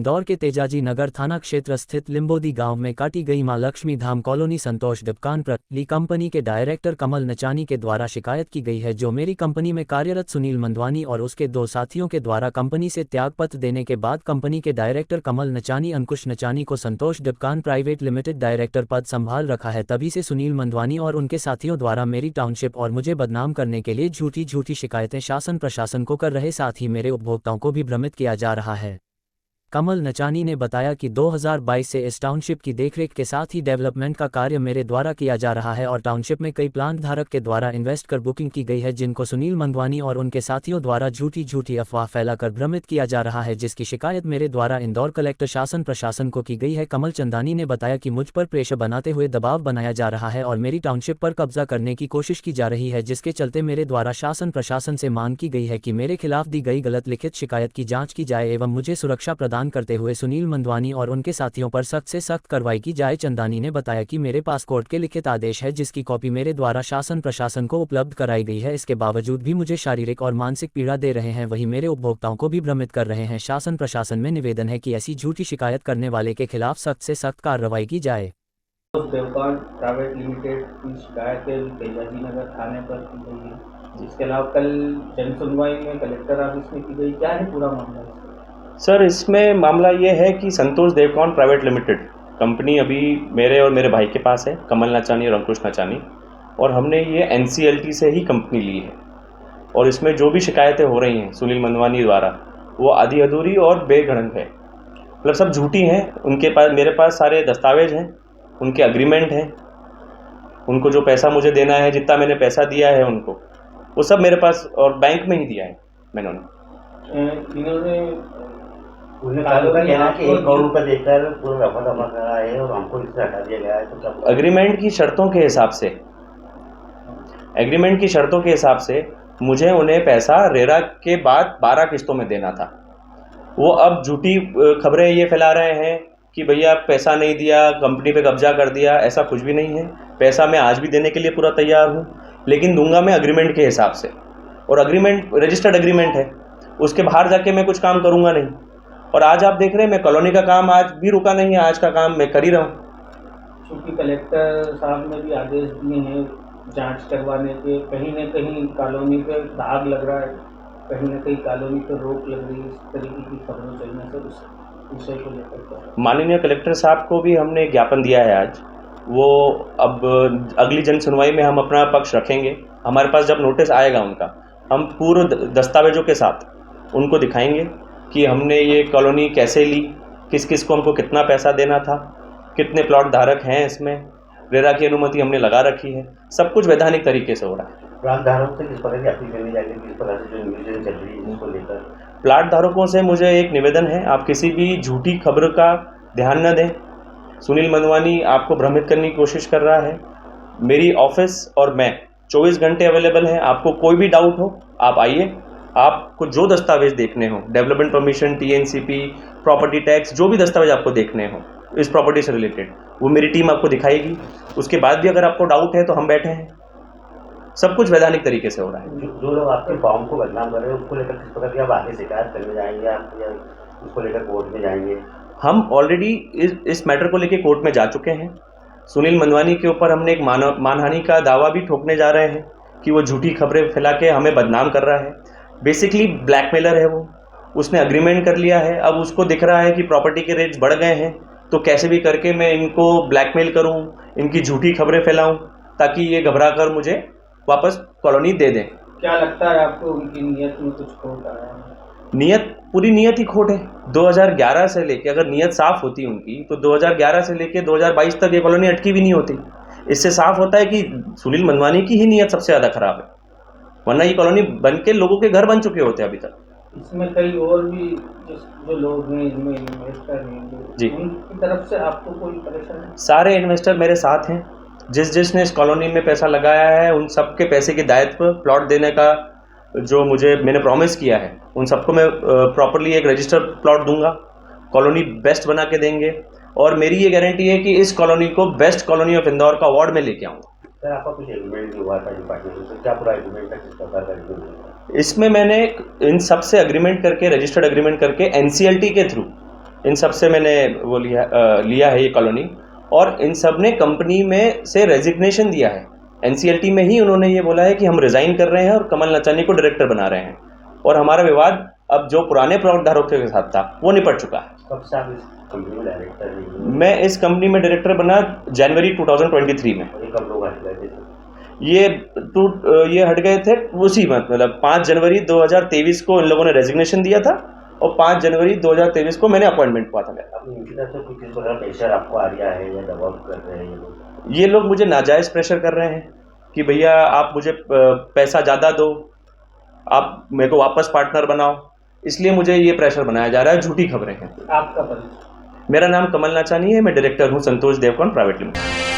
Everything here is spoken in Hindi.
इंदौर के तेजाजी नगर थाना क्षेत्र स्थित लिंबोदी गांव में काटी गई मां लक्ष्मी धाम कॉलोनी संतोष दुकान पर ली कंपनी के डायरेक्टर कमल नचानी के द्वारा शिकायत की गई है, जो मेरी कंपनी में कार्यरत सुनील मंदवानी और उसके 2 साथियों के द्वारा कंपनी से त्यागपत्र देने के बाद कंपनी के डायरेक्टर कमल नचानी अंकुश नचानी को संतोष दुकान प्राइवेट लिमिटेड डायरेक्टर पद संभाल रखा है। तभी से सुनील मंदवानी और उनके साथियों द्वारा मेरी टाउनशिप और मुझे बदनाम करने के लिए झूठी शिकायतें शासन प्रशासन को कर रहे, साथ ही मेरे उपभोक्ताओं को भी भ्रमित किया जा रहा है। कमल नचानी ने बताया कि 2022 से इस टाउनशिप की देखरेख के साथ ही डेवलपमेंट का कार्य मेरे द्वारा किया जा रहा है और टाउनशिप में कई प्लांट धारक के द्वारा इन्वेस्ट कर बुकिंग की गई है, जिनको सुनील मंदवानी और उनके साथियों द्वारा झूठी अफवाह फैलाकर भ्रमित किया जा रहा है, जिसकी शिकायत मेरे द्वारा इंदौर कलेक्टर शासन प्रशासन को की गई है। कमल चंदानी ने बताया कि मुझ पर प्रेशर बनाते हुए दबाव बनाया जा रहा है और मेरी टाउनशिप पर कब्जा करने की कोशिश की जा रही है, जिसके चलते मेरे द्वारा शासन प्रशासन से मांग की गई है कि मेरे खिलाफ दी गई गलत लिखित शिकायत की जाँच की जाए एवं मुझे सुरक्षा प्रदान करते हुए सुनील मंदवानी और उनके साथियों पर सख्त से सख्त कार्रवाई की जाए। चंदानी ने बताया कि मेरे पास कोर्ट के लिखित आदेश है, जिसकी कॉपी मेरे द्वारा शासन प्रशासन को उपलब्ध कराई गई है। इसके बावजूद भी मुझे शारीरिक और मानसिक पीड़ा दे रहे हैं, वहीं मेरे उपभोक्ताओं को भी भ्रमित कर रहे हैं। शासन प्रशासन में निवेदन है कि ऐसी झूठी शिकायत करने वाले के खिलाफ सख्त से सख्त कार्रवाई की जाए। देवकान प्राइवेट लिमिटेड की शिकायत तेजाजी नगर थाने पर की गई है, जिसके अलावा कल जन सुनवाई में कलेक्टर ऑफिस में की गई। क्या है पूरा मामला? सर, इसमें मामला ये है कि संतोष देवकान प्राइवेट लिमिटेड कंपनी अभी मेरे और मेरे भाई के पास है, कमल नचानी और अंकुश नचानी, और हमने ये NCLT से ही कंपनी ली है। और इसमें जो भी शिकायतें हो रही हैं सुनील मंदवानी द्वारा, वो आधी अधूरी और बेढंग है, मतलब सब झूठी हैं। उनके पास, मेरे पास सारे दस्तावेज हैं, उनके एग्रीमेंट हैं, उनको जो पैसा मुझे देना है, जितना मैंने पैसा दिया है उनको, वो सब मेरे पास और बैंक में ही दिया है मैंने उन्हें कहना कि 1 करोड़ रुपये देकर पूरा रफा दफा करा है और हमको इससे हटा दिया गया है। तो क्या एग्रीमेंट की शर्तों के हिसाब से मुझे उन्हें पैसा रेरा के बाद 12 किस्तों में देना था। वो अब झूठी खबरें ये फैला रहे हैं कि भैया पैसा नहीं दिया, कंपनी पे कब्जा कर दिया। ऐसा कुछ भी नहीं है। पैसा मैं आज भी देने के लिए पूरा तैयार हूँ, लेकिन दूंगा मैं एग्रीमेंट के हिसाब से, और एग्रीमेंट रजिस्टर्ड एग्रीमेंट है, उसके बाहर जाके मैं कुछ काम करूँगा नहीं। और आज आप देख रहे हैं मैं कॉलोनी का काम आज भी रुका नहीं है, आज का काम मैं कर ही रहा हूँ। क्योंकि कलेक्टर साहब ने भी आदेश दिए हैं जांच करवाने के, कहीं न कहीं कॉलोनी पे दाग लग रहा है, कहीं न कहीं कॉलोनी पे रोक लग रही है, इस तरीके की खबरें चलने से उस विषय को लेकर माननीय कलेक्टर साहब को भी हमने ज्ञापन दिया है आज। वो अब अगली जन सुनवाई में हम अपना पक्ष रखेंगे। हमारे पास जब नोटिस आएगा उनका, हम पूर्व दस्तावेजों के साथ उनको दिखाएंगे कि हमने ये कॉलोनी कैसे ली, किस किस को हमको कितना पैसा देना था, कितने प्लॉट धारक हैं, इसमें रेरा की अनुमति हमने लगा रखी है। सब कुछ वैधानिक तरीके से हो रहा है। प्लाट धारकों से किस प्रकार की अपील करनी चाहिए, किस प्रकार से जो न्यूज़ चल रही है इसको लेकर? प्लाट धारकों से मुझे एक निवेदन है, आप किसी भी झूठी खबर का ध्यान न दें। सुनील मंदवानी आपको भ्रमित करने की कोशिश कर रहा है। मेरी ऑफिस और मैं 24 घंटे अवेलेबल हैं। आपको कोई भी डाउट हो आप आइए। आपको जो दस्तावेज देखने हो, development permission, TNCP, property tax, जो भी दस्तावेज आपको देखने हो इस प्रॉपर्टी से रिलेटेड, वो मेरी टीम आपको दिखाएगी। उसके बाद भी अगर आपको डाउट है तो हम बैठे हैं। सब कुछ वैधानिक तरीके से हो रहा है। जो लोग आपके फॉर्म को बदनाम कर रहे हैं उसको लेकर किस प्रकार की आप आगे शिकायत करने जाएंगे, आप या उसको लेकर कोर्ट में जाएंगे? हम ऑलरेडी इस मैटर को लेकर कोर्ट में जा चुके हैं। सुनील मंदवानी के ऊपर हमने एक मानहानि का दावा भी ठोकने जा रहे हैं कि वो झूठी खबरें फैला के हमें बदनाम कर रहा है। बेसिकली ब्लैकमेलर है वो। उसने एग्रीमेंट कर लिया है, अब उसको दिख रहा है कि प्रॉपर्टी के रेट्स बढ़ गए हैं, तो कैसे भी करके मैं इनको ब्लैकमेल करूं, इनकी झूठी खबरें फैलाऊं, ताकि ये घबरा कर मुझे वापस कॉलोनी दे दें। क्या लगता है आपको उनकी नीयत में कुछ खोट आया है? पूरी नीयत ही खोट है। 2011 से लेके, अगर नीयत साफ होती उनकी, तो 2011 से लेके 2022 तक ये कॉलोनी अटकी भी नहीं होती। इससे साफ होता है कि सुनील मंदवानी की ही नीयत सबसे ज़्यादा खराब है, वरना ये कॉलोनी बन के लोगों के घर बन चुके होते अभी तक। इसमें कई और भी जो लोग हैं, इनमें इन्वेस्टर हैं जी, उनकी तरफ से आपको कोई परेशानी? सारे इन्वेस्टर मेरे साथ हैं। जिसने इस कॉलोनी में पैसा लगाया है उन सबके पैसे के दायित्व, प्लॉट देने का जो मैंने प्रॉमिस किया है, उन सबको मैं प्रॉपरली एक रजिस्टर्ड प्लॉट दूंगा। कॉलोनी बेस्ट बना के देंगे, और मेरी ये गारंटी है कि इस कॉलोनी को बेस्ट कॉलोनी ऑफ इंदौर का अवार्ड में लेके आऊँगा। सर, आपका कुछ एग्रीमेंट हुआ था डिपार्टमेंट से? क्या पूरा एग्रीमेंट है, किस प्रकार का एग्रीमेंट? इसमें मैंने इन सब से एग्रीमेंट करके, रजिस्टर्ड एग्रीमेंट करके NCLT के थ्रू इन सब से मैंने वो लिया है ये कॉलोनी, और इन सब ने कंपनी में से रेजिग्नेशन दिया है। एनसीएलटी में ही उन्होंने ये बोला है कि हम रिज़ाइन कर रहे हैं और कमल नचानी को डायरेक्टर बना रहे हैं, और हमारा विवाद अब जो पुराने प्लॉट धारकों के साथ था वो निपट चुका है। कब से आप इस कंपनी में डायरेक्टर हैं? मैं इस कंपनी में डायरेक्टर बना जनवरी 2023 में। और ये कब लोग हट गए थे? ये हट गए थे उसी मतलब 5 जनवरी 2023 को इन लोगों ने रेजिग्नेशन दिया था, और 5 जनवरी 2023 को मैंने अपॉइंटमेंट पाया था मेरा। अब इनकी तरफ से कुछ इस प्रकार प्रेशर आपको आ रहा है या दबाव कर रहे हैं ये लोग? ये लोग मुझे नाजायज़ प्रेशर कर रहे हैं कि भैया आप मुझे पैसा ज़्यादा दो, आप मेरे को वापस पार्टनर बनाओ, इसलिए मुझे ये प्रेशर बनाया जा रहा है। झूठी खबरें हैं। आपका परिचय? मेरा नाम कमल नाचानी है, मैं डायरेक्टर हूँ संतोष देवकॉन प्राइवेट लिमिटेड।